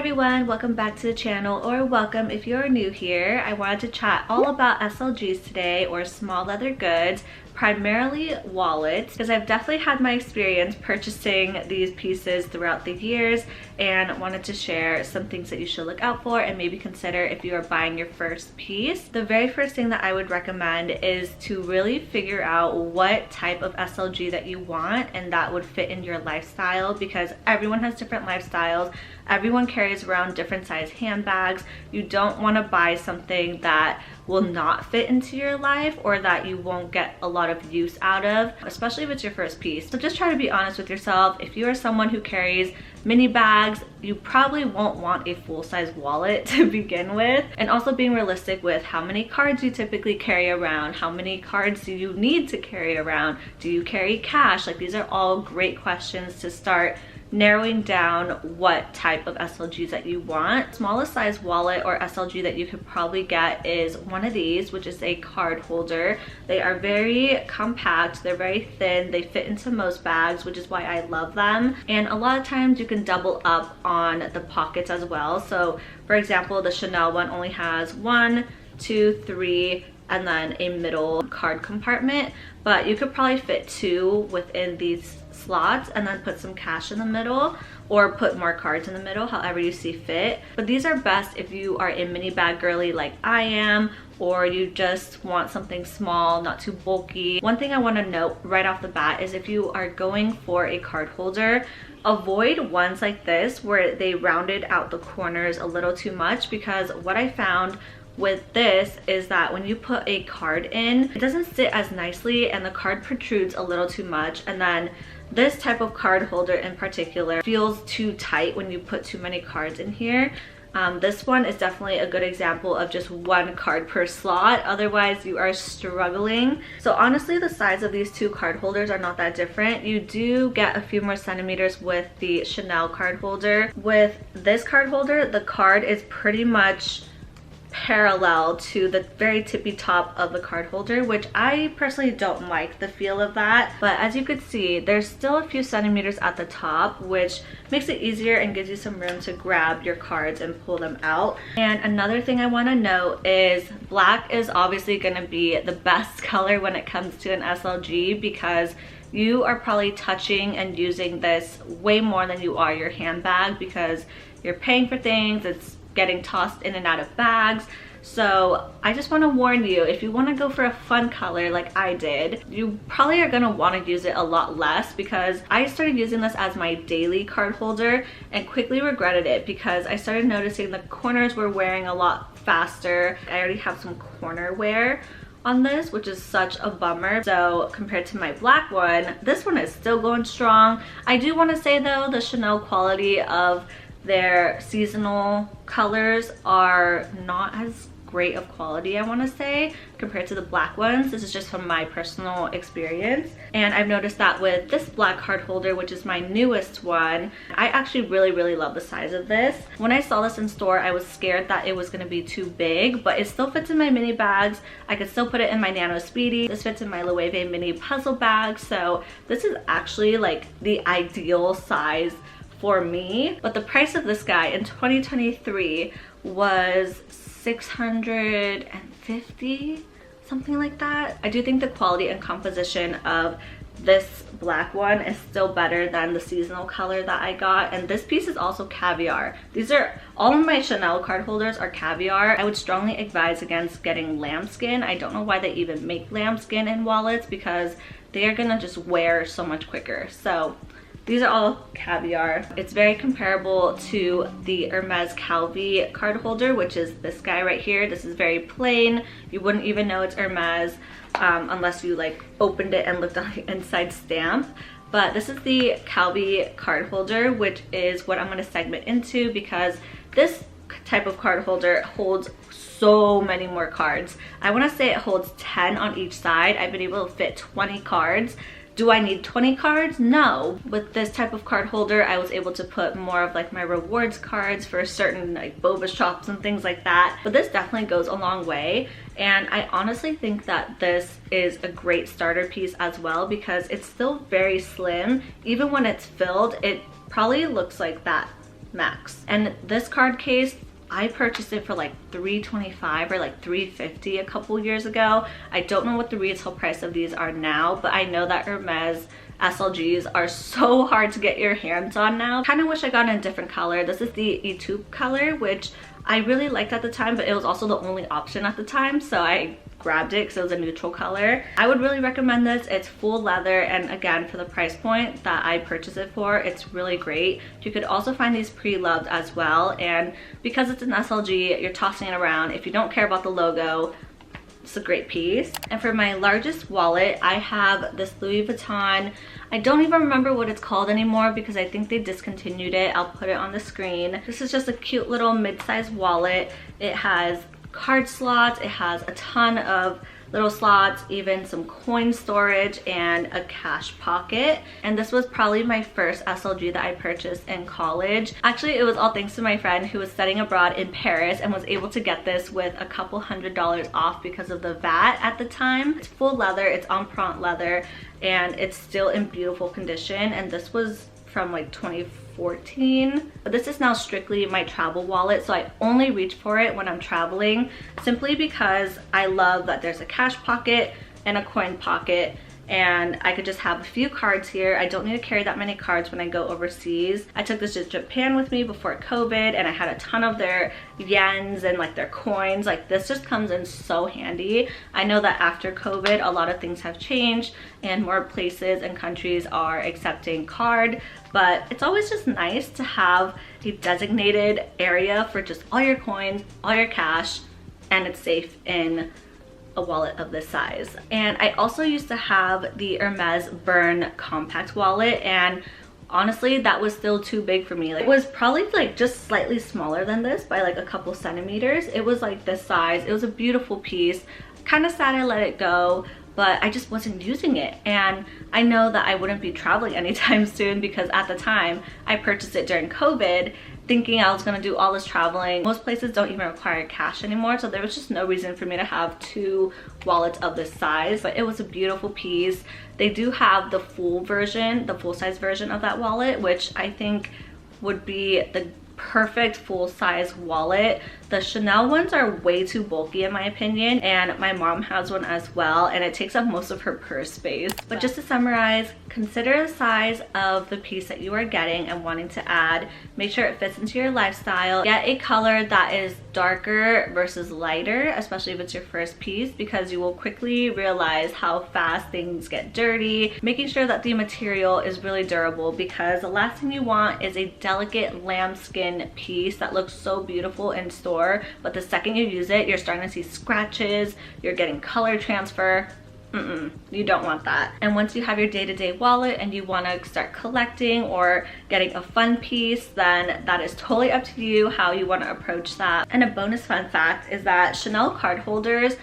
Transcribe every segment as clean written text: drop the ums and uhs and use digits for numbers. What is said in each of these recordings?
everyone, welcome back to the channel, or welcome if you're new here. I wanted to chat all about SLGs today, or small leather goods, primarily wallets, because I've definitely had my experience purchasing these pieces throughout the years and wanted to share some things that you should look out for and maybe consider if you are buying your first piece. The very first thing that I would recommend is to really figure out what type of SLG that you want and that would fit in your lifestyle, because everyone has different lifestyles. Everyone carries around different size handbags. You don't want to buy something that will not fit into your life or that you won't get a lot of use out of, especially if it's your first piece. So just try to be honest with yourself. If you are someone who carries mini bags, you probably won't want a full-size wallet to begin with. And also being realistic with how many cards you typically carry around, how many cards do you need to carry around, do you carry cash? Like, these are all great questions to start narrowing down what type of SLGs that you want. Smallest size wallet or SLG that you could probably get is one of these, which is a card holder. They are very compact, they're very thin, they fit into most bags, which is why I love them. And a lot of times you can double up on the pockets as well. So for example, the Chanel one only has 1, 2, 3, and then a middle card compartment, but you could probably fit 2 within these slots and then put some cash in the middle, or put more cards in the middle, however you see fit. But these are best if you are a mini bag girly like I am, or you just want something small, not too bulky. One thing I want to note right off the bat is if you are going for a card holder, avoid ones like this where they rounded out the corners a little too much, because what I found with this is that when you put a card in, it doesn't sit as nicely and the card protrudes a little too much. And then this type of card holder in particular feels too tight when you put too many cards in here. This one is definitely a good example of just 1 card per slot, otherwise you are struggling. So honestly, the size of these 2 card holders are not that different. You do get a few more centimeters with the Chanel card holder. With this card holder, the card is pretty much parallel to the very tippy top of the card holder, which I personally don't like the feel of that. But as you could see, there's still a few centimeters at the top, which makes it easier and gives you some room to grab your cards and pull them out. And another thing I want to note is black is obviously going to be the best color when it comes to an SLG, because you are probably touching and using this way more than you are your handbag, because you're paying for things, it's getting tossed in and out of bags. So I just want to warn you, if you want to go for a fun color like I did, you probably are going to want to use it a lot less, because I started using this as my daily card holder and quickly regretted it because I started noticing the corners were wearing a lot faster. I already have some corner wear on this, which is such a bummer. So compared to my black one, this one is still going strong. I do want to say though, the Chanel quality of their seasonal colors are not as great of quality, I want to say, compared to the black ones. This is just from my personal experience. And I've noticed that with this black card holder, which is my newest one, I actually really love the size of this. When I saw this in store, I was scared that it was going to be too big, but it still fits in my mini bags. I could still put it in my Nano Speedy. This fits in my Loewe mini puzzle bag. So this is actually like the ideal size for me. But the price of this guy in 2023 was $650, something like that. I do think the quality and composition of this black one is still better than the seasonal color that I got. And this piece is also caviar. These are all of my Chanel card holders are caviar. I would strongly advise against getting lambskin. I don't know why they even make lambskin in wallets, because they are gonna just wear so much quicker. So these are all caviar. It's very comparable to the Hermes Calvi card holder, which is this guy right here. This is very plain. You wouldn't even know it's Hermes unless you like opened it and looked on the inside stamp. But this is the Calvi card holder, which is what I'm going to segment into, because this type of card holder holds so many more cards. I want to say it holds 10 on each side. I've been able to fit 20 cards. Do I need 20 cards? No. With this type of card holder, I was able to put more of like my rewards cards for certain like boba shops and things like that. But this definitely goes a long way. And I honestly think that this is a great starter piece as well, because it's still very slim. Even when it's filled, it probably looks like that max. And this card case, I purchased it for like $325 or like $350 a couple years ago. I don't know what the retail price of these are now, but I know that Hermes SLGs are so hard to get your hands on now. Kind of wish I got in a different color. This is the Etude color, which I really liked at the time, but it was also the only option at the time, so I grabbed it because it was a neutral color. I would really recommend this. It's full leather, and again, for the price point that I purchased it for, it's really great. You could also find these pre-loved as well, and because it's an SLG, you're tossing it around. If you don't care about the logo, it's a great piece. And for my largest wallet, I have this Louis Vuitton. I don't even remember what it's called anymore because I think they discontinued it. I'll put it on the screen. This is just a cute little mid-sized wallet. It has card slots, it has a ton of little slots, even some coin storage and a cash pocket. And this was probably my first SLG that I purchased in college. Actually, it was all thanks to my friend who was studying abroad in Paris and was able to get this with a couple $100s off because of the VAT at the time. It's full leather, it's empreinte leather, and it's still in beautiful condition. And this was from like 2014. But this is now strictly my travel wallet, so I only reach for it when I'm traveling, simply because I love that there's a cash pocket and a coin pocket, and I could just have a few cards here. I don't need to carry that many cards when I go overseas. I took this to Japan with me before COVID, and I had a ton of their yens and like their coins. Like, this just comes in so handy. I know that after COVID, a lot of things have changed and more places and countries are accepting card, but it's always just nice to have a designated area for just all your coins, all your cash, and it's safe in a wallet of this size. And I also used to have the Hermes Burn compact wallet, and honestly that was still too big for me. Like, it was probably like just slightly smaller than this by like a couple centimeters. It was like this size. It was a beautiful piece. Kind of sad I let it go, but I just wasn't using it. And I know that I wouldn't be traveling anytime soon because at the time I purchased it during COVID, thinking I was gonna do all this traveling. Most places don't even require cash anymore, so there was just no reason for me to have two wallets of this size. But it was a beautiful piece. They do have the full version, the full-size version of that wallet, which I think would be the perfect full-size wallet. The Chanel ones are way too bulky in my opinion, and my mom has one as well, and it takes up most of her purse space. But just to summarize, consider the size of the piece that you are getting and wanting to add. Make sure it fits into your lifestyle. Get a color that is darker versus lighter, especially if it's your first piece, because you will quickly realize how fast things get dirty. Making sure that the material is really durable, because the last thing you want is a delicate lambskin piece that looks so beautiful in store, but the second you use it, you're starting to see scratches, you're getting color transfer. You don't want that. And once you have your day-to-day wallet and you want to start collecting or getting a fun piece, then that is totally up to you how you want to approach that. And a bonus fun fact is that Chanel card holders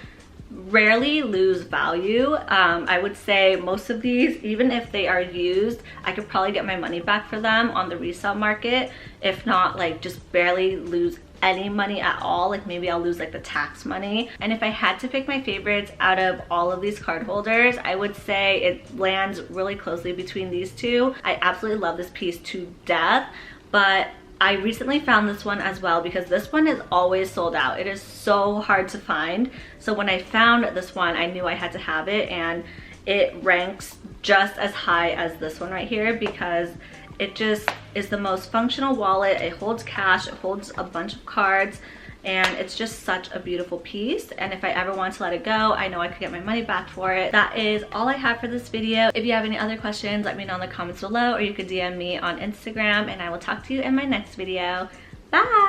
rarely lose value. I would say most of these, even if they are used, I could probably get my money back for them on the resale market. If not, like, just barely lose any money at all. Like, maybe I'll lose like the tax money. And if I had to pick my favorites out of all of these card holders, I would say it lands really closely between these two. I absolutely love this piece to death, but I recently found this one as well because this one is always sold out. It is so hard to find. So when I found this one, I knew I had to have it, and it ranks just as high as this one right here because it just is the most functional wallet. It holds cash, it holds a bunch of cards, and it's just such a beautiful piece. And if I ever want to let it go, I know I could get my money back for it. That is all I have for this video. If you have any other questions, let me know in the comments below, or you could DM me on Instagram, and I will talk to you in my next video. Bye!